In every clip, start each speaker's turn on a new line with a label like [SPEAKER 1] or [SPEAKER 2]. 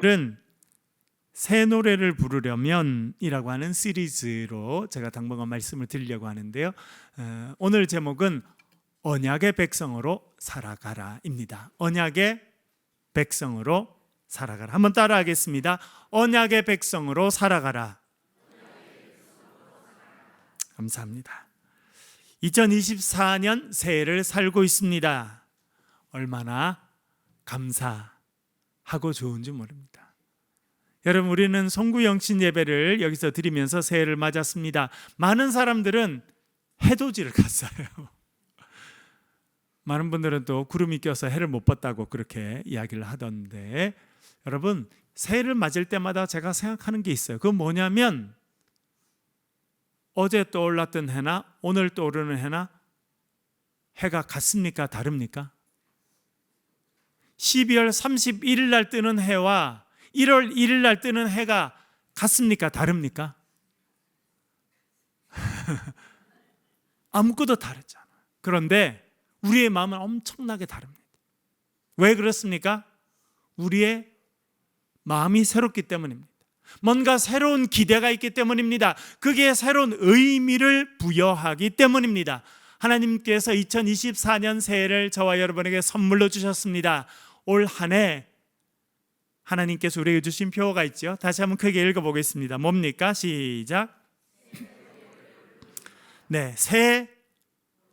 [SPEAKER 1] 오늘은 새 노래를 부르려면 이라고 하는 시리즈로 제가 당분간 말씀을 드리려고 하는데요. 오늘 제목은 언약의 백성으로 살아가라 입니다. 언약의 백성으로 살아가라. 한번 따라하겠습니다. 언약의 백성으로 살아가라. 감사합니다. 2024년 새해를 살고 있습니다. 얼마나 감사하고 좋은지 모릅니다. 여러분, 우리는 송구영신 예배를 여기서 드리면서 새해를 맞았습니다. 많은 사람들은 해돋이를 갔어요. 많은 분들은 또 구름이 껴서 해를 못 봤다고 그렇게 이야기를 하던데, 여러분, 새해를 맞을 때마다 제가 생각하는 게 있어요. 그건 뭐냐면 어제 떠올랐던 해나 오늘 떠오르는 해나 해가 같습니까? 다릅니까? 12월 31일 날 뜨는 해와 1월 1일 날 뜨는 해가 같습니까? 다릅니까? 아무것도 다르잖아요. 그런데 우리의 마음은 엄청나게 다릅니다. 왜 그렇습니까? 우리의 마음이 새롭기 때문입니다. 뭔가 새로운 기대가 있기 때문입니다. 그게 새로운 의미를 부여하기 때문입니다. 하나님께서 2024년 새해를 저와 여러분에게 선물로 주셨습니다. 올 한 해 하나님께서 우리에게 주신 표어가 있죠. 다시 한번 크게 읽어보겠습니다. 뭡니까? 시작. 네, 새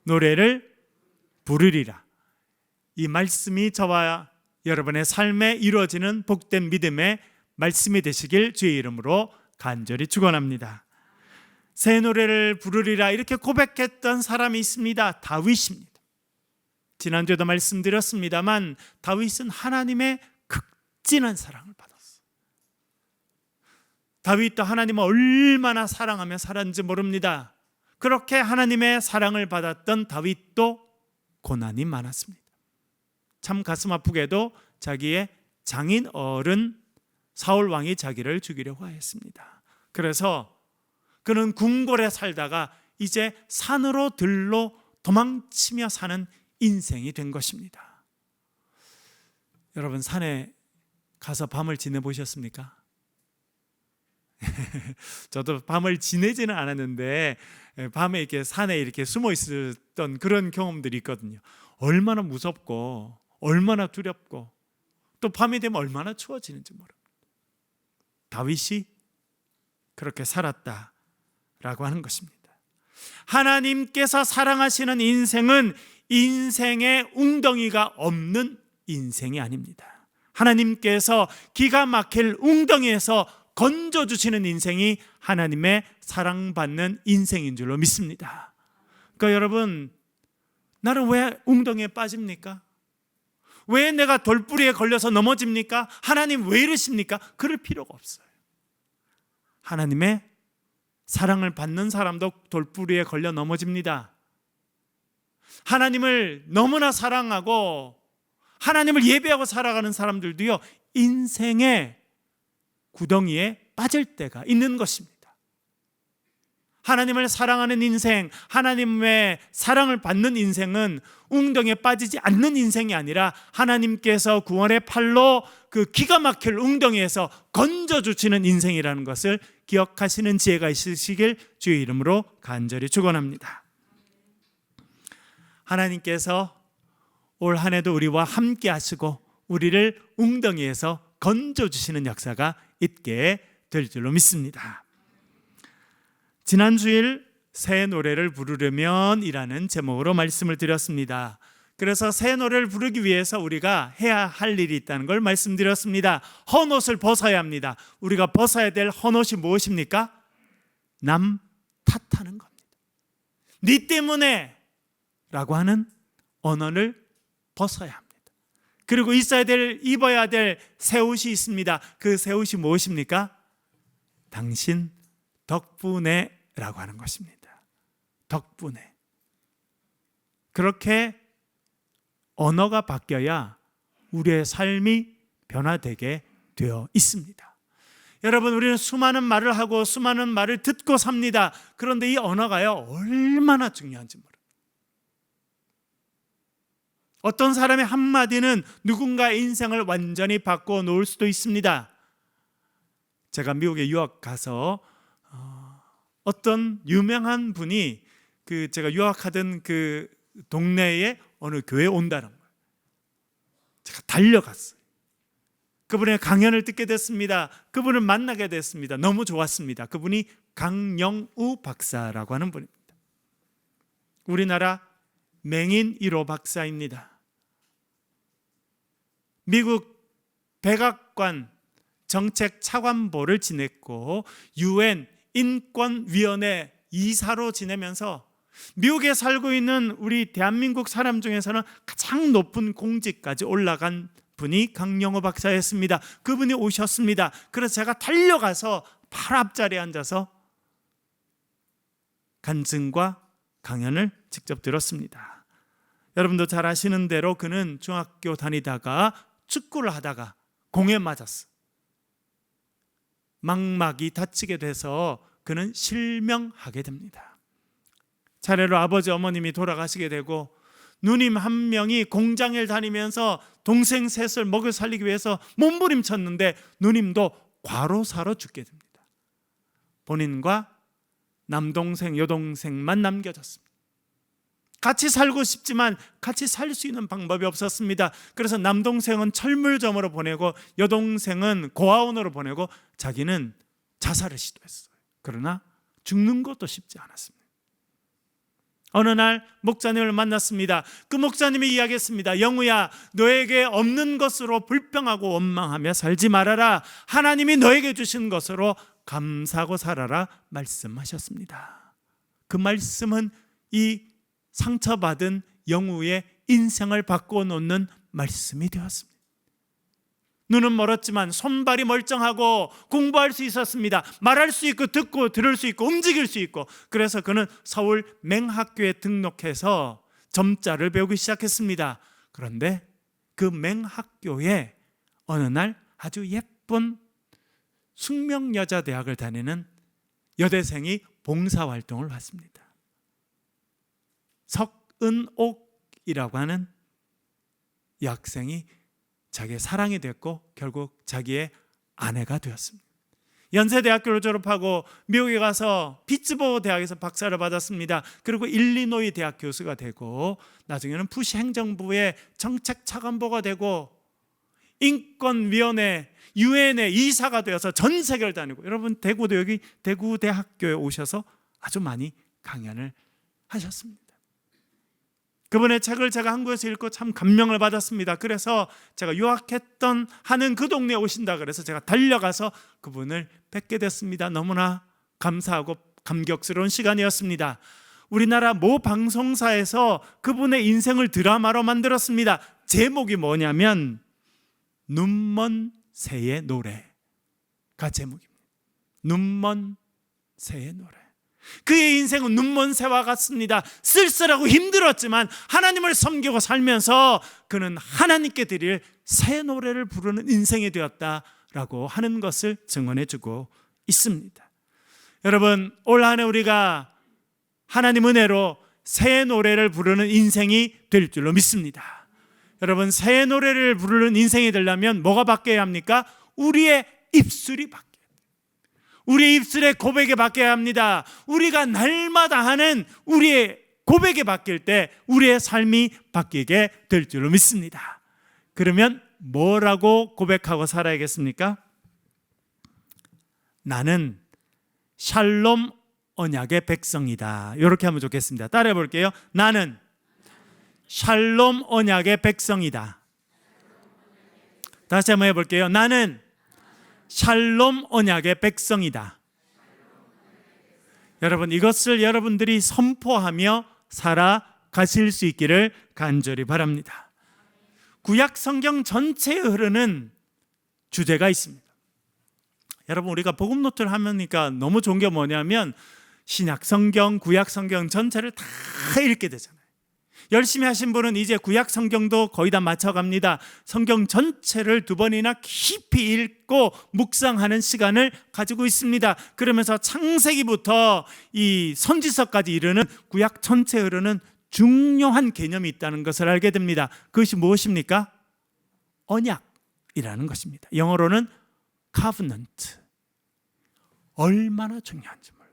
[SPEAKER 1] 노래를 부르리라. 이 말씀이 저와 여러분의 삶에 이루어지는 복된 믿음의 말씀이 되시길 주의 이름으로 간절히 축원합니다. 새 노래를 부르리라 이렇게 고백했던 사람이 있습니다. 다윗입니다. 지난주에도 말씀드렸습니다만 다윗은 하나님의 극진한 사랑을 받았어요. 다윗도 하나님을 얼마나 사랑하며 살았는지 모릅니다. 그렇게 하나님의 사랑을 받았던 다윗도 고난이 많았습니다. 참 가슴 아프게도 자기의 장인 어른 사울 왕이 자기를 죽이려고 했습니다. 그래서 그는 궁궐에 살다가 이제 산으로 들로 도망치며 사는 인생이 된 것입니다. 여러분, 산에 가서 밤을 지내보셨습니까? 저도 밤을 지내지는 않았는데 밤에 이렇게 산에 이렇게 숨어 있었던 그런 경험들이 있거든요. 얼마나 무섭고 얼마나 두렵고 또 밤이 되면 얼마나 추워지는지 모릅니다. 다윗이 그렇게 살았다라고 하는 것입니다. 하나님께서 사랑하시는 인생은 인생의 웅덩이가 없는 인생이 아닙니다. 하나님께서 기가 막힐 웅덩이에서 건져주시는 인생이 하나님의 사랑받는 인생인 줄로 믿습니다. 그러니까 여러분, 나는 왜 웅덩이에 빠집니까? 왜 내가 돌뿌리에 걸려서 넘어집니까? 하나님 왜 이러십니까? 그럴 필요가 없어요. 하나님의 사랑을 받는 사람도 돌뿌리에 걸려 넘어집니다. 하나님을 너무나 사랑하고 하나님을 예배하고 살아가는 사람들도요, 인생의 구덩이에 빠질 때가 있는 것입니다. 하나님을 사랑하는 인생, 하나님의 사랑을 받는 인생은 웅덩이에 빠지지 않는 인생이 아니라 하나님께서 구원의 팔로 그 기가 막힐 웅덩이에서 건져주시는 인생이라는 것을 기억하시는 지혜가 있으시길 주의 이름으로 간절히 축원합니다. 하나님께서 올 한 해도 우리와 함께 하시고 우리를 웅덩이에서 건져주시는 역사가 있게 될 줄로 믿습니다. 지난 주일 새 노래를 부르려면 이라는 제목으로 말씀을 드렸습니다. 그래서 새 노래를 부르기 위해서 우리가 해야 할 일이 있다는 걸 말씀드렸습니다. 헌옷을 벗어야 합니다. 우리가 벗어야 될 헌옷이 무엇입니까? 남 탓하는 겁니다. 네 때문에 라고 하는 언어를 벗어야 합니다. 그리고 입어야 될 새 옷이 있습니다. 그 새 옷이 무엇입니까? 당신 덕분에 라고 하는 것입니다. 덕분에. 그렇게 언어가 바뀌어야 우리의 삶이 변화되게 되어 있습니다. 여러분, 우리는 수많은 말을 하고 수많은 말을 듣고 삽니다. 그런데 이 언어가요, 얼마나 중요한지 모릅니다. 어떤 사람의 한마디는 누군가의 인생을 완전히 바꿔 놓을 수도 있습니다. 제가 미국에 유학 가서 어떤 유명한 분이 제가 유학하던 그 동네에 어느 교회에 온다는 거예요. 제가 달려갔어요. 그분의 강연을 듣게 됐습니다. 그분을 만나게 됐습니다. 너무 좋았습니다. 그분이 강영우 박사라고 하는 분입니다. 우리나라 맹인 1호 박사입니다. 미국 백악관 정책 차관보를 지냈고 UN 인권위원회 이사로 지내면서 미국에 살고 있는 우리 대한민국 사람 중에서는 가장 높은 공직까지 올라간 분이 강영호 박사였습니다. 그분이 오셨습니다. 그래서 제가 달려가서 바로 앞자리에 앉아서 간증과 강연을 직접 들었습니다. 여러분도 잘 아시는 대로 그는 중학교 다니다가 축구를 하다가 공에 맞았어. 망막이 다치게 돼서 그는 실명하게 됩니다. 차례로 아버지 어머님이 돌아가시게 되고 누님 한 명이 공장을 다니면서 동생 셋을 먹여 살리기 위해서 몸부림쳤는데 누님도 과로사로 죽게 됩니다. 본인과 남동생 여동생만 남겨졌습니다. 같이 살고 싶지만 같이 살 수 있는 방법이 없었습니다. 그래서 남동생은 철물점으로 보내고 여동생은 고아원으로 보내고 자기는 자살을 시도했어요. 그러나 죽는 것도 쉽지 않았습니다. 어느 날 목사님을 만났습니다. 그 목사님이 이야기했습니다. 영우야, 너에게 없는 것으로 불평하고 원망하며 살지 말아라. 하나님이 너에게 주신 것으로 감사하고 살아라 말씀하셨습니다. 그 말씀은 이 상처받은 영우의 인생을 바꿔놓는 말씀이 되었습니다. 눈은 멀었지만 손발이 멀쩡하고 공부할 수 있었습니다. 말할 수 있고 듣고 들을 수 있고 움직일 수 있고, 그래서 그는 서울 맹학교에 등록해서 점자를 배우기 시작했습니다. 그런데 그 맹학교에 어느 날 아주 예쁜 숙명여자대학을 다니는 여대생이 봉사활동을 왔습니다. 석은옥이라고 하는 여학생이 자기의 사랑이 됐고 결국 자기의 아내가 되었습니다. 연세대학교를 졸업하고 미국에 가서 피츠버그 대학에서 박사를 받았습니다. 그리고 일리노이 대학 교수가 되고 나중에는 부시 행정부의 정책 차관보가 되고 인권위원회 유엔의 이사가 되어서 전 세계를 다니고, 여러분 대구도 여기 대구대학교에 오셔서 아주 많이 강연을 하셨습니다. 그분의 책을 제가 한국에서 읽고 참 감명을 받았습니다. 그래서 제가 유학했던 하는 그 동네에 오신다 그래서 제가 달려가서 그분을 뵙게 됐습니다. 너무나 감사하고 감격스러운 시간이었습니다. 우리나라 모 방송사에서 그분의 인생을 드라마로 만들었습니다. 제목이 뭐냐면 눈먼 새의 노래가 제목입니다. 눈먼 새의 노래. 그의 인생은 눈먼 새와 같습니다. 쓸쓸하고 힘들었지만 하나님을 섬기고 살면서 그는 하나님께 드릴 새 노래를 부르는 인생이 되었다라고 하는 것을 증언해주고 있습니다. 여러분, 올 한 해 우리가 하나님 은혜로 새 노래를 부르는 인생이 될 줄로 믿습니다. 여러분, 새 노래를 부르는 인생이 되려면 뭐가 바뀌어야 합니까? 우리의 입술이 바뀌어야 돼요. 우리의 입술의 고백이 바뀌어야 합니다. 우리가 날마다 하는 우리의 고백이 바뀔 때 우리의 삶이 바뀌게 될 줄로 믿습니다. 그러면 뭐라고 고백하고 살아야겠습니까? 나는 샬롬 언약의 백성이다. 이렇게 하면 좋겠습니다. 따라해 볼게요. 나는 샬롬 언약의 백성이다. 다시 한번 해볼게요. 나는 샬롬 언약의 백성이다. 여러분, 이것을 여러분들이 선포하며 살아가실 수 있기를 간절히 바랍니다. 구약 성경 전체에 흐르는 주제가 있습니다. 여러분, 우리가 복음 노트를 하니까 너무 좋은 게 뭐냐면 신약 성경, 구약 성경 전체를 다 읽게 되잖아요. 열심히 하신 분은 이제 구약 성경도 거의 다 맞춰갑니다. 성경 전체를 2번이나 깊이 읽고 묵상하는 시간을 가지고 있습니다. 그러면서 창세기부터 이 선지서까지 이르는 구약 전체에 흐르는 중요한 개념이 있다는 것을 알게 됩니다. 그것이 무엇입니까? 언약이라는 것입니다. 영어로는 covenant, 얼마나 중요한지 몰라요.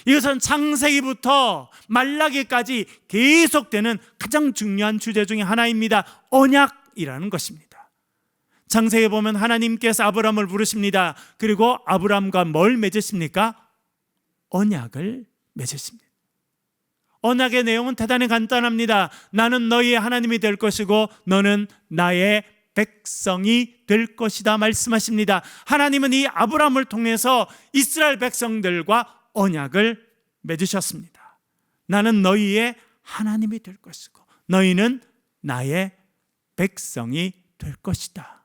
[SPEAKER 1] 이것은 창세기부터 말라기까지 계속되는 가장 중요한 주제 중에 하나입니다. 언약이라는 것입니다. 창세기에 보면 하나님께서 아브람을 부르십니다. 그리고 아브람과 뭘 맺으십니까? 언약을 맺으십니다. 언약의 내용은 대단히 간단합니다. 나는 너희의 하나님이 될 것이고 너는 나의 백성이 될 것이다 말씀하십니다. 하나님은 이 아브람을 통해서 이스라엘 백성들과 언약을 맺으셨습니다. 나는 너희의 하나님이 될 것이고 너희는 나의 백성이 될 것이다.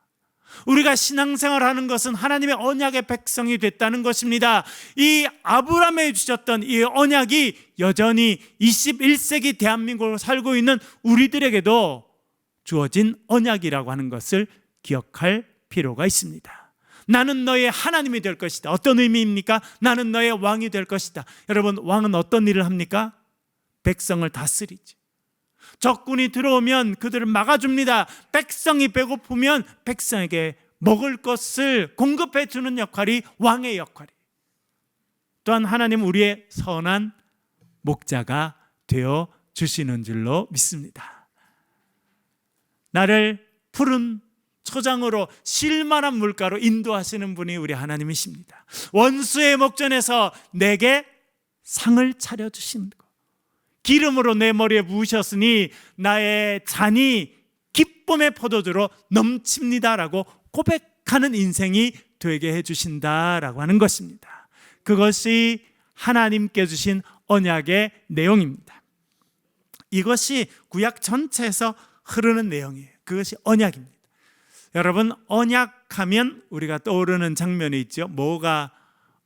[SPEAKER 1] 우리가 신앙생활하는 것은 하나님의 언약의 백성이 됐다는 것입니다. 이 아브람에 주셨던 이 언약이 여전히 21세기 대한민국을 살고 있는 우리들에게도 주어진 언약이라고 하는 것을 기억할 필요가 있습니다. 나는 너의 하나님이 될 것이다. 어떤 의미입니까? 나는 너의 왕이 될 것이다. 여러분, 왕은 어떤 일을 합니까? 백성을 다스리지. 적군이 들어오면 그들을 막아줍니다. 백성이 배고프면 백성에게 먹을 것을 공급해 주는 역할이 왕의 역할이에요. 또한 하나님은 우리의 선한 목자가 되어 주시는 줄로 믿습니다. 나를 푸른 초장으로 쉴만한 물가로 인도하시는 분이 우리 하나님이십니다. 원수의 목전에서 내게 상을 차려주시는 것, 기름으로 내 머리에 부으셨으니 나의 잔이 기쁨의 포도주로 넘칩니다라고 고백하는 인생이 되게 해주신다라고 하는 것입니다. 그것이 하나님께 주신 언약의 내용입니다. 이것이 구약 전체에서 흐르는 내용이에요. 그것이 언약입니다. 여러분, 언약하면 우리가 떠오르는 장면이 있죠. 뭐가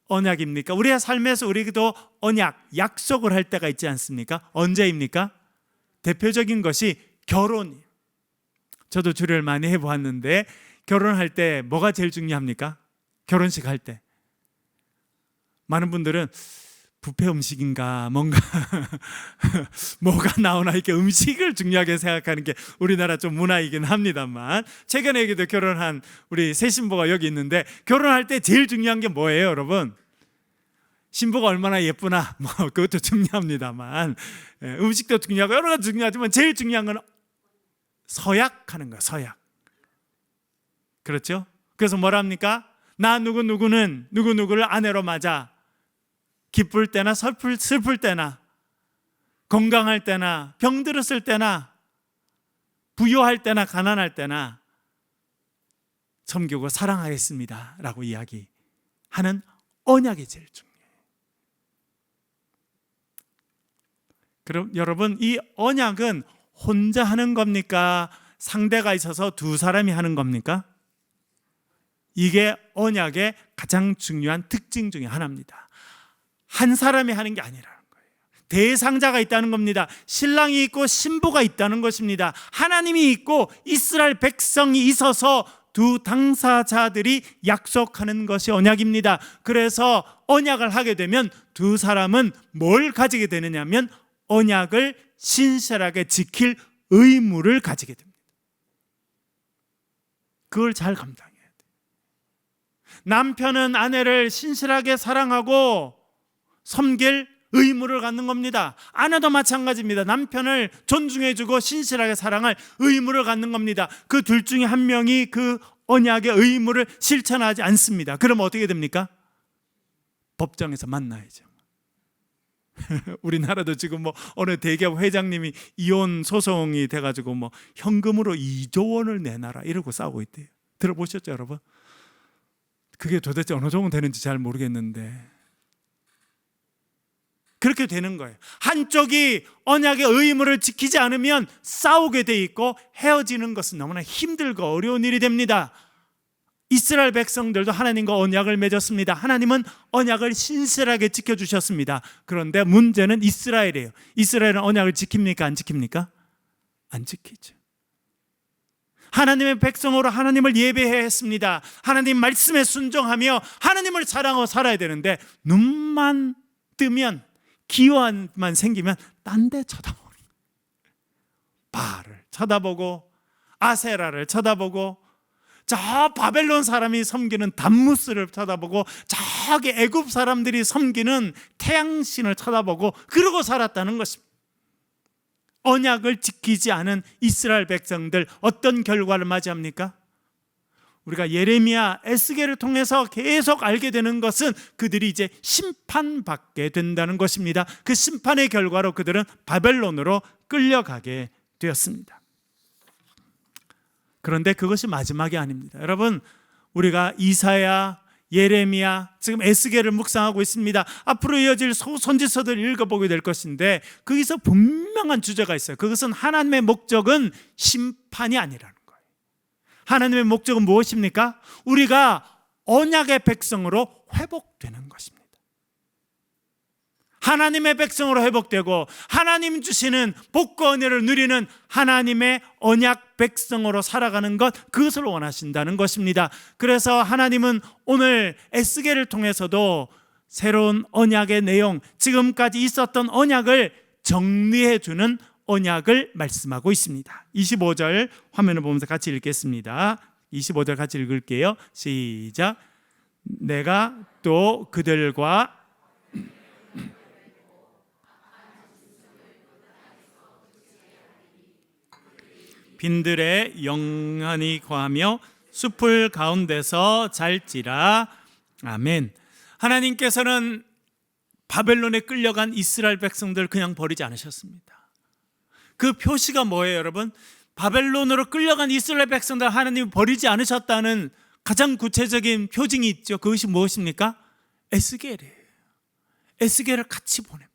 [SPEAKER 1] 언약입니까? 우리의 삶에서 우리도 언약, 약속을 할 때가 있지 않습니까? 언제입니까? 대표적인 것이 결혼이에요. 저도 주례를 많이 해보았는데 결혼할 때 뭐가 제일 중요합니까? 결혼식 할 때 많은 분들은 뷔페 음식인가 뭔가 뭐가 나오나 이렇게 음식을 중요하게 생각하는 게 우리나라 좀 문화이긴 합니다만, 최근에 여기도 결혼한 우리 새 신부가 여기 있는데 결혼할 때 제일 중요한 게 뭐예요, 여러분? 신부가 얼마나 예쁘나 뭐 그것도 중요합니다만, 음식도 중요하고 여러 가지 중요하지만 제일 중요한 건 서약하는 거예요. 서약. 그렇죠? 그래서 뭐라 합니까? 나 누구누구는 누구누구를 아내로 맞아 기쁠 때나 슬플 때나 건강할 때나 병들었을 때나 부유할 때나 가난할 때나 섬기고 사랑하겠습니다 라고 이야기하는 언약이 제일 중요해요. 그럼 여러분, 이 언약은 혼자 하는 겁니까? 상대가 있어서 두 사람이 하는 겁니까? 이게 언약의 가장 중요한 특징 중에 하나입니다. 한 사람이 하는 게 아니라는 거예요. 대상자가 있다는 겁니다. 신랑이 있고 신부가 있다는 것입니다. 하나님이 있고 이스라엘 백성이 있어서 두 당사자들이 약속하는 것이 언약입니다. 그래서 언약을 하게 되면 두 사람은 뭘 가지게 되느냐면 언약을 신실하게 지킬 의무를 가지게 됩니다. 그걸 잘 감당해야 돼요. 남편은 아내를 신실하게 사랑하고 섬길 의무를 갖는 겁니다. 아내도 마찬가지입니다. 남편을 존중해주고 신실하게 사랑할 의무를 갖는 겁니다. 그 둘 중에 한 명이 그 언약의 의무를 실천하지 않습니다. 그럼 어떻게 됩니까? 법정에서 만나야죠. 우리나라도 지금 뭐 어느 대기업 회장님이 이혼 소송이 돼가지고 뭐 현금으로 2조 원을 내놔라 이러고 싸우고 있대요. 들어보셨죠, 여러분? 그게 도대체 어느 정도 되는지 잘 모르겠는데 그렇게 되는 거예요. 한쪽이 언약의 의무를 지키지 않으면 싸우게 돼 있고 헤어지는 것은 너무나 힘들고 어려운 일이 됩니다. 이스라엘 백성들도 하나님과 언약을 맺었습니다. 하나님은 언약을 신실하게 지켜주셨습니다. 그런데 문제는 이스라엘이에요. 이스라엘은 언약을 지킵니까? 안 지킵니까? 안 지키죠. 하나님의 백성으로 하나님을 예배해야 했습니다. 하나님 말씀에 순종하며 하나님을 사랑하고 살아야 되는데 눈만 뜨면 기회만 생기면 딴 데 쳐다보는 거예요. 바알을 쳐다보고 아세라를 쳐다보고 저 바벨론 사람이 섬기는 담무스를 쳐다보고 저기 애굽 사람들이 섬기는 태양신을 쳐다보고 그러고 살았다는 것입니다. 언약을 지키지 않은 이스라엘 백성들, 어떤 결과를 맞이합니까? 우리가 예레미야, 에스겔을 통해서 계속 알게 되는 것은 그들이 이제 심판받게 된다는 것입니다. 그 심판의 결과로 그들은 바벨론으로 끌려가게 되었습니다. 그런데 그것이 마지막이 아닙니다. 여러분, 우리가 이사야, 예레미야, 지금 에스겔을 묵상하고 있습니다. 앞으로 이어질 선지서들을 읽어보게 될 것인데 거기서 분명한 주제가 있어요. 그것은 하나님의 목적은 심판이 아니라는 거예요. 하나님의 목적은 무엇입니까? 우리가 언약의 백성으로 회복되는 것입니다. 하나님의 백성으로 회복되고 하나님 주시는 복과 은혜를 누리는 하나님의 언약 백성으로 살아가는 것, 그것을 원하신다는 것입니다. 그래서 하나님은 오늘 에스겔을 통해서도 새로운 언약의 내용, 지금까지 있었던 언약을 정리해 주는 언약을 말씀하고 있습니다. 25절 화면을 보면서 같이 읽겠습니다. 25절 같이 읽을게요. 시작. 내가 또 그들과 빈들에 영원히 거하며 숲을 가운데서 잘지라. 아멘. 하나님께서는 바벨론에 끌려간 이스라엘 백성들 그냥 버리지 않으셨습니다. 그 표시가 뭐예요, 여러분? 바벨론으로 끌려간 이스라엘 백성들 하나님이 버리지 않으셨다는 가장 구체적인 표징이 있죠. 그것이 무엇입니까? 에스겔이에요. 에스겔을 같이 보냅니다.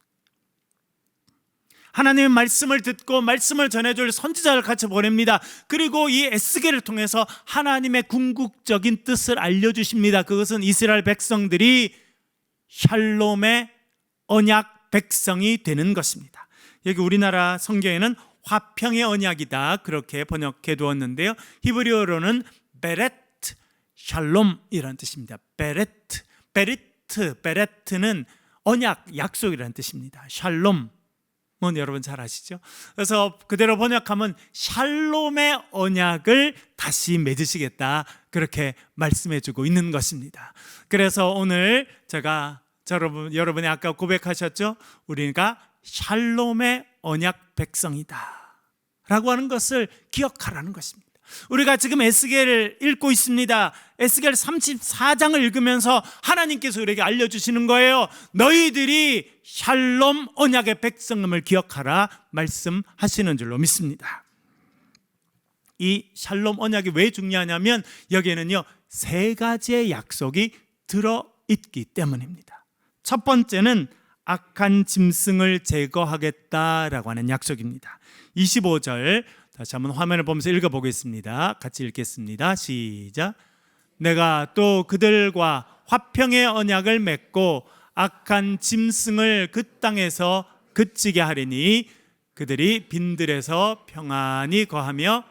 [SPEAKER 1] 하나님의 말씀을 듣고 말씀을 전해줄 선지자를 같이 보냅니다. 그리고 이 에스겔을 통해서 하나님의 궁극적인 뜻을 알려주십니다. 그것은 이스라엘 백성들이 샬롬의 언약 백성이 되는 것입니다. 여기 우리나라 성경에는 화평의 언약이다 그렇게 번역해 두었는데요, 히브리어로는 베레트 샬롬이라는 뜻입니다. 베레트는 언약, 약속이라는 뜻입니다. 샬롬 여러분 잘 아시죠? 그래서 그대로 번역하면 샬롬의 언약을 다시 맺으시겠다 그렇게 말씀해주고 있는 것입니다. 그래서 오늘 제가 여러분이 아까 고백하셨죠? 우리가 샬롬의 언약 백성이다 라고 하는 것을 기억하라는 것입니다. 우리가 지금 에스겔을 읽고 있습니다. 에스겔 34장을 읽으면서 하나님께서 우리에게 알려주시는 거예요. 너희들이 샬롬 언약의 백성임을 기억하라 말씀하시는 줄로 믿습니다. 이 샬롬 언약이 왜 중요하냐면 여기에는요 3가지의 약속이 들어있기 때문입니다. 첫 번째는 악한 짐승을 제거하겠다라고 하는 약속입니다. 25절 다시 한번 화면을 보면서 읽어보겠습니다. 같이 읽겠습니다. 시작. 내가 또 그들과 화평의 언약을 맺고 악한 짐승을 그 땅에서 그치게 하리니 그들이 빈들에서 평안히 거하며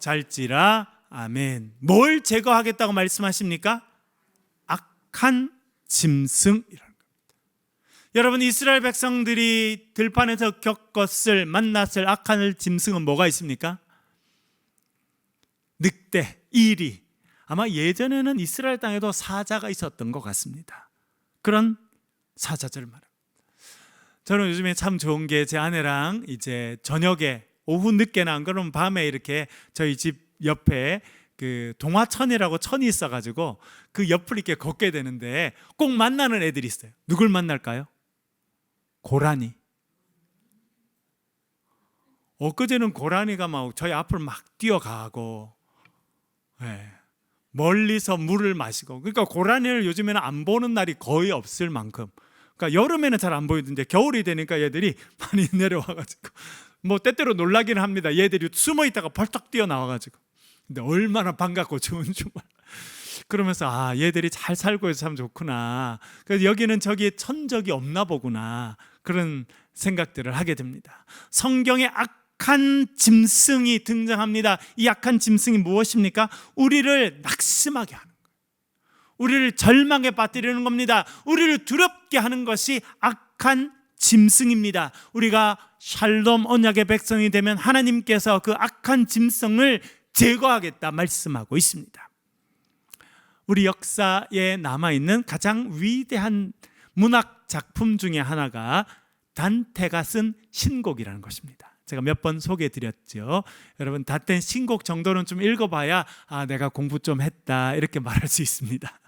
[SPEAKER 1] 잘지라. 아멘. 뭘 제거하겠다고 말씀하십니까? 악한 짐승이라는 겁니다. 여러분, 이스라엘 백성들이 들판에서 만났을 악한 짐승은 뭐가 있습니까? 늑대, 이리. 아마 예전에는 이스라엘 땅에도 사자가 있었던 것 같습니다. 그런 사자들 말합니다. 저는 요즘에 참 좋은 게 제 아내랑 이제 저녁에 오후 늦게나 안 그러면 밤에 이렇게 저희 집 옆에 그 동화천이라고 천이 있어가지고 그 옆을 이렇게 걷게 되는데 꼭 만나는 애들이 있어요. 누굴 만날까요? 고라니. 엊그제는 고라니가 막 저희 앞을 막 뛰어가고, 네, 멀리서 물을 마시고. 그러니까 고라니를 요즘에는 안 보는 날이 거의 없을 만큼, 그러니까 여름에는 잘 안 보이던데 겨울이 되니까 얘들이 많이 내려와가지고 뭐 때때로 놀라기는 합니다. 얘들이 숨어 있다가 벌떡 뛰어나와가지고. 근데 얼마나 반갑고 좋은 줄 몰라. 그러면서 얘들이 잘 살고 있어서 참 좋구나. 그래서 여기는 저기에 천적이 없나 보구나. 그런 생각들을 하게 됩니다. 성경에 악한 짐승이 등장합니다. 이 악한 짐승이 무엇입니까? 우리를 낙심하게 하는 거예요. 우리를 절망에 빠뜨리는 겁니다. 우리를 두렵게 하는 것이 악한 짐승입니다. 우리가 샬롬 언약의 백성이 되면 하나님께서 그 악한 짐승을 제거하겠다 말씀하고 있습니다. 우리 역사에 남아있는 가장 위대한 문학 작품 중에 하나가 단테가 쓴 신곡이라는 것입니다. 제가 몇 번 소개해드렸죠. 여러분, 단테 신곡 정도는 좀 읽어봐야 내가 공부 좀 했다 이렇게 말할 수 있습니다.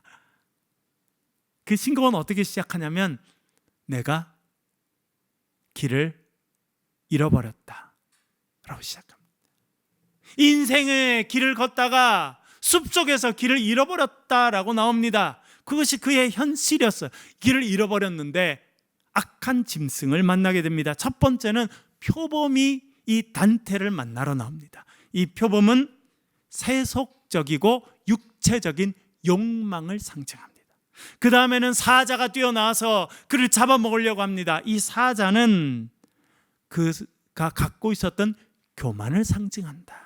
[SPEAKER 1] 그 신곡은 어떻게 시작하냐면 내가 길을 잃어버렸다 라고 시작합니다. 인생의 길을 걷다가 숲속에서 길을 잃어버렸다라고 나옵니다. 그것이 그의 현실이었어요. 길을 잃어버렸는데 악한 짐승을 만나게 됩니다. 첫 번째는 표범이 이 단테를 만나러 나옵니다. 이 표범은 세속적이고 육체적인 욕망을 상징합니다. 그 다음에는 사자가 뛰어나와서 그를 잡아먹으려고 합니다. 이 사자는 그가 갖고 있었던 교만을 상징한다.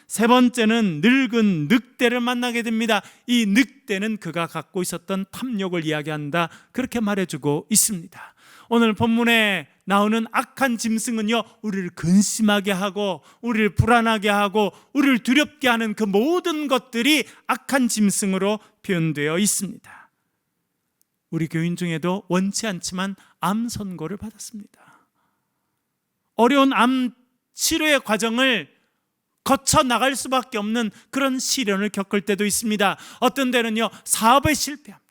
[SPEAKER 1] 세 번째는 늙은 늑대를 만나게 됩니다. 이 늑대는 그가 갖고 있었던 탐욕을 이야기한다, 그렇게 말해주고 있습니다. 오늘 본문에 나오는 악한 짐승은요, 우리를 근심하게 하고 우리를 불안하게 하고 우리를 두렵게 하는 그 모든 것들이 악한 짐승으로 표현되어 있습니다. 우리 교인 중에도 원치 않지만 암 선고를 받았습니다. 어려운 암 치료의 과정을 거쳐 나갈 수밖에 없는 그런 시련을 겪을 때도 있습니다. 어떤 때는요, 사업에 실패합니다.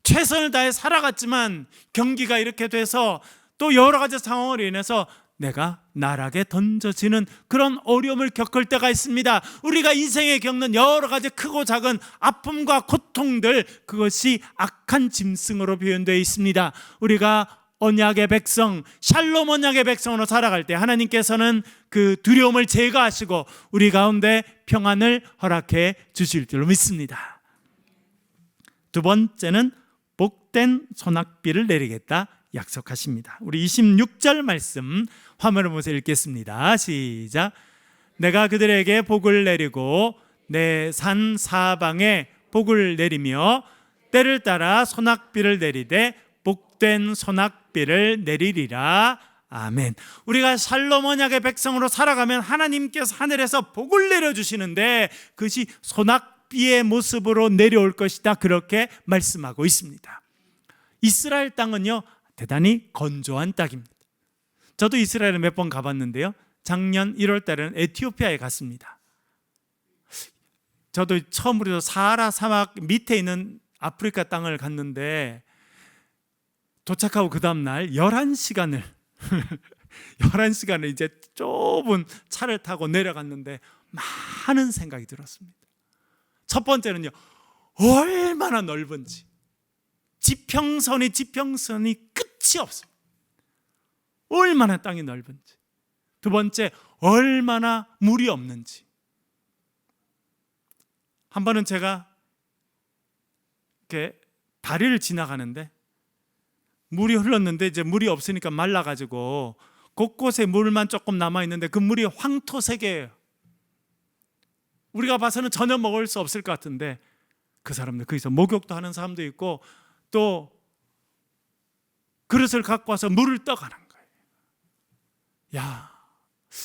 [SPEAKER 1] 최선을 다해 살아갔지만 경기가 이렇게 돼서 또 여러 가지 상황으로 인해서 내가 나락에 던져지는 그런 어려움을 겪을 때가 있습니다. 우리가 인생에 겪는 여러 가지 크고 작은 아픔과 고통들, 그것이 악한 짐승으로 표현되어 있습니다. 우리가 언약의 백성, 샬롬 언약의 백성으로 살아갈 때 하나님께서는 그 두려움을 제거하시고 우리 가운데 평안을 허락해 주실 줄로 믿습니다. 두 번째는 복된 소낙비를 내리겠다 약속하십니다. 우리 26절 말씀 화면을 보면서 읽겠습니다. 시작. 내가 그들에게 복을 내리고 내 산 사방에 복을 내리며 때를 따라 소낙비를 내리되 복된 소낙비를 내리리라. 아멘. 우리가 샬롬 언약의 백성으로 살아가면 하나님께서 하늘에서 복을 내려주시는데 그것이 소낙비의 모습으로 내려올 것이다, 그렇게 말씀하고 있습니다. 이스라엘 땅은요, 대단히 건조한 땅입니다. 저도 이스라엘에 몇 번 가봤는데요, 작년 1월 달에는 에티오피아에 갔습니다. 저도 처음으로 사하라 사막 밑에 있는 아프리카 땅을 갔는데 도착하고 그 다음날 11시간을 11시간을 이제 좁은 차를 타고 내려갔는데 많은 생각이 들었습니다. 첫 번째는요, 얼마나 넓은지, 지평선이 끝이 없습니다. 얼마나 땅이 넓은지. 두 번째, 얼마나 물이 없는지. 한 번은 제가 이렇게 다리를 지나가는데 물이 흘렀는데 이제 물이 없으니까 말라가지고 곳곳에 물만 조금 남아있는데 그 물이 황토색이에요. 우리가 봐서는 전혀 먹을 수 없을 것 같은데 그 사람들, 거기서 목욕도 하는 사람도 있고 또 그릇을 갖고 와서 물을 떠가는 거예요. 야,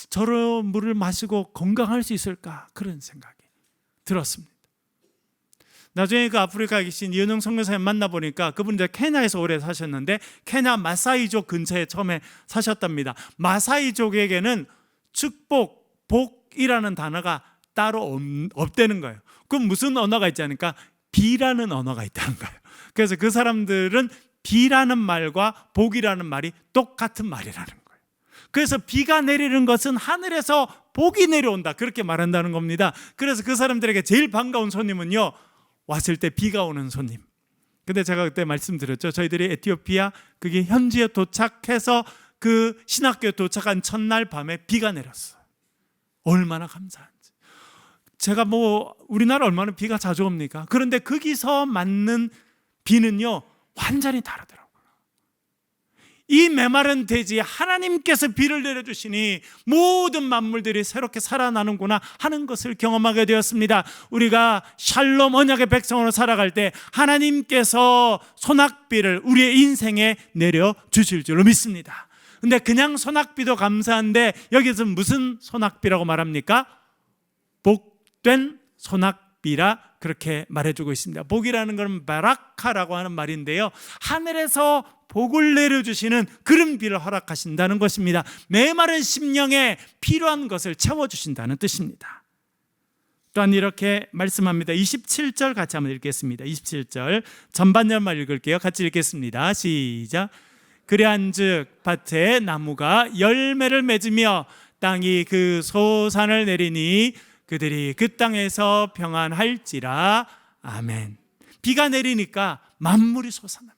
[SPEAKER 1] 저런 물을 마시고 건강할 수 있을까, 그런 생각이 들었습니다. 나중에 그 아프리카에 계신 이은영 선교사님 만나보니까 그분 이제 케냐에서 오래 사셨는데 케냐 마사이족 근처에 처음에 사셨답니다. 마사이족에게는 축복, 복이라는 단어가 따로 없다는 거예요. 그럼 무슨 언어가 있지 않을까? 비라는 언어가 있다는 거예요. 그래서 그 사람들은 비라는 말과 복이라는 말이 똑같은 말이라는 거예요. 그래서 비가 내리는 것은 하늘에서 복이 내려온다, 그렇게 말한다는 겁니다. 그래서 그 사람들에게 제일 반가운 손님은요, 왔을 때 비가 오는 손님. 근데 제가 그때 말씀드렸죠. 저희들이 에티오피아 그게 현지에 도착해서 그 신학교에 도착한 첫날 밤에 비가 내렸어요. 얼마나 감사한지. 제가 우리나라 얼마나 비가 자주 옵니까? 그런데 거기서 맞는 비는요, 완전히 다르더라고요. 이 메마른 대지에 하나님께서 비를 내려주시니 모든 만물들이 새롭게 살아나는구나 하는 것을 경험하게 되었습니다. 우리가 샬롬 언약의 백성으로 살아갈 때 하나님께서 소낙비를 우리의 인생에 내려주실 줄로 믿습니다. 근데 그냥 소낙비도 감사한데 여기서 무슨 소낙비라고 말합니까? 복된 소낙비라 그렇게 말해주고 있습니다. 복이라는 건 바라카라고 하는 말인데요, 하늘에서 복을 내려주시는 그런 비를 허락하신다는 것입니다. 메마른 심령에 필요한 것을 채워주신다는 뜻입니다. 또한 이렇게 말씀합니다. 27절 같이 한번 읽겠습니다. 27절 전반절만 읽을게요. 같이 읽겠습니다. 시작. 그래한즉 밭에 나무가 열매를 맺으며 땅이 그 소산을 내리니 그들이 그 땅에서 평안할지라. 아멘. 비가 내리니까 만물이 솟아납니다.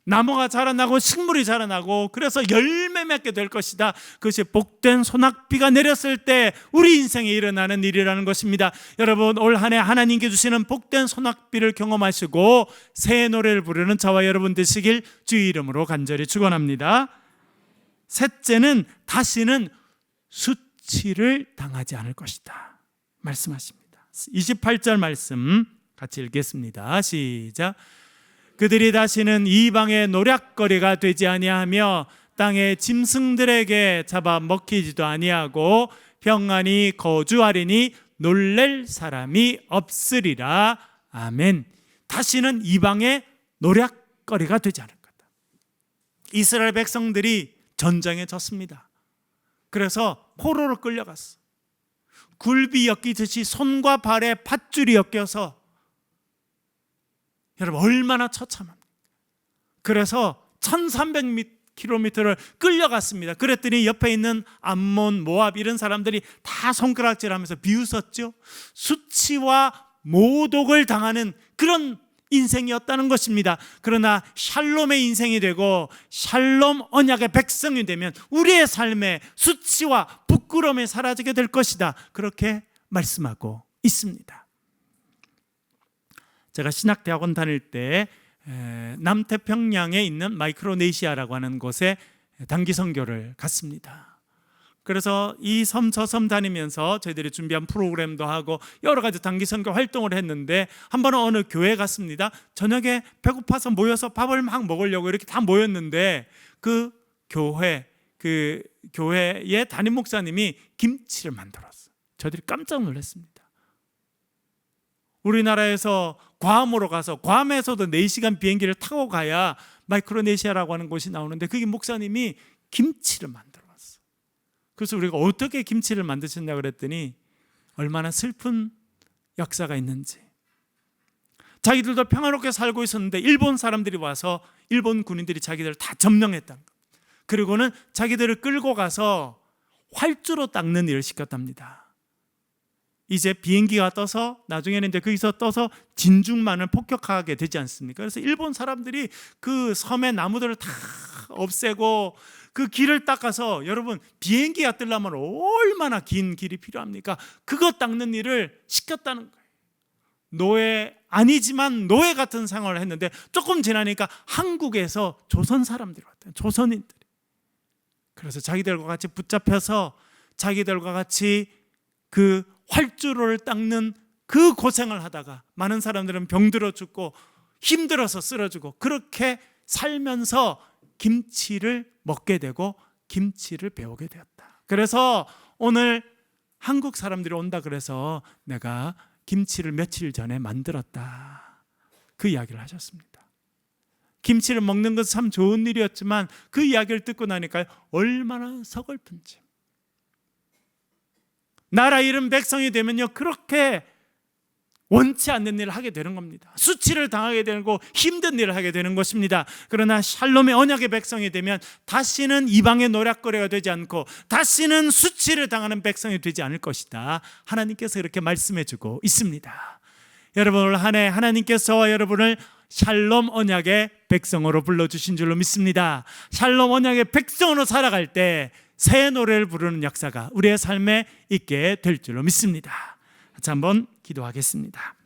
[SPEAKER 1] 나무가 자라나고 식물이 자라나고 그래서 열매 맺게 될 것이다. 그것이 복된 소낙비가 내렸을 때 우리 인생에 일어나는 일이라는 것입니다. 여러분, 올 한 해 하나님께 주시는 복된 소낙비를 경험하시고 새 노래를 부르는 저와 여러분 되시길 주의 이름으로 간절히 축원합니다. 셋째는 다시는 수치를 당하지 않을 것이다 말씀하십니다. 28절 말씀 같이 읽겠습니다. 시작. 그들이 다시는 이방의 노략거리가 되지 아니하며 땅의 짐승들에게 잡아 먹히지도 아니하고 평안히 거주하리니 놀랄 사람이 없으리라. 아멘. 다시는 이방의 노략거리가 되지 않을 거다. 이스라엘 백성들이 전쟁에 졌습니다. 그래서 포로로 끌려갔어. 굴비 엮이듯이 손과 발에 밧줄이 엮여서 여러분 얼마나 처참합니까? 그래서 1300km를 끌려갔습니다. 그랬더니 옆에 있는 암몬, 모압 이런 사람들이 다 손가락질하면서 비웃었죠. 수치와 모독을 당하는 그런 인생이었다는 것입니다. 그러나 샬롬의 인생이 되고 샬롬 언약의 백성이 되면 우리의 삶에 수치와 부끄러움이 사라지게 될 것이다. 그렇게 말씀하고 있습니다. 제가 신학대학원 다닐 때 남태평양에 있는 마이크로네시아라고 하는 곳에 단기 선교를 갔습니다. 그래서 이 섬 저 섬 다니면서 저희들이 준비한 프로그램도 하고 여러 가지 단기 선교 활동을 했는데 한 번은 어느 교회에 갔습니다. 저녁에 배고파서 모여서 밥을 막 먹으려고 이렇게 다 모였는데 그 교회의 담임 목사님이 김치를 만들었어요. 저희들이 깜짝 놀랐습니다. 우리나라에서 괌으로 가서 괌에서도 4시간 비행기를 타고 가야 마이크로네시아라고 하는 곳이 나오는데 그게 목사님이 김치를 만들어 왔어. 그래서 우리가 어떻게 김치를 만드셨냐고 그랬더니 얼마나 슬픈 역사가 있는지. 자기들도 평화롭게 살고 있었는데 일본 사람들이 와서 일본 군인들이 자기들을 다 점령했다. 그리고는 자기들을 끌고 가서 활주로 닦는 일을 시켰답니다. 이제 비행기가 떠서 나중에는 이제 거기서 떠서 진중만을 폭격하게 되지 않습니까? 그래서 일본 사람들이 그 섬의 나무들을 다 없애고 그 길을 닦아서, 여러분 비행기가 뜨려면 얼마나 긴 길이 필요합니까? 그거 닦는 일을 시켰다는 거예요. 노예 아니지만 노예 같은 생활을 했는데 조금 지나니까 한국에서 조선 사람들이 왔대요. 조선인들이. 그래서 자기들과 같이 붙잡혀서 자기들과 같이 그 활주로를 닦는 그 고생을 하다가 많은 사람들은 병들어 죽고 힘들어서 쓰러지고 그렇게 살면서 김치를 먹게 되고 김치를 배우게 되었다. 그래서 오늘 한국 사람들이 온다 그래서 내가 김치를 며칠 전에 만들었다. 그 이야기를 하셨습니다. 김치를 먹는 것은 참 좋은 일이었지만 그 이야기를 듣고 나니까 얼마나 서글픈지. 나라 잃은 백성이 되면요 그렇게 원치 않는 일을 하게 되는 겁니다. 수치를 당하게 되고 힘든 일을 하게 되는 것입니다. 그러나 샬롬의 언약의 백성이 되면 다시는 이방의 노략거리가 되지 않고 다시는 수치를 당하는 백성이 되지 않을 것이다. 하나님께서 이렇게 말씀해 주고 있습니다. 여러분 올 한 해 하나님께서 여러분을 샬롬 언약의 백성으로 불러주신 줄로 믿습니다. 샬롬 언약의 백성으로 살아갈 때 새 노래를 부르는 역사가 우리의 삶에 있게 될 줄로 믿습니다. 같이 한번 기도하겠습니다.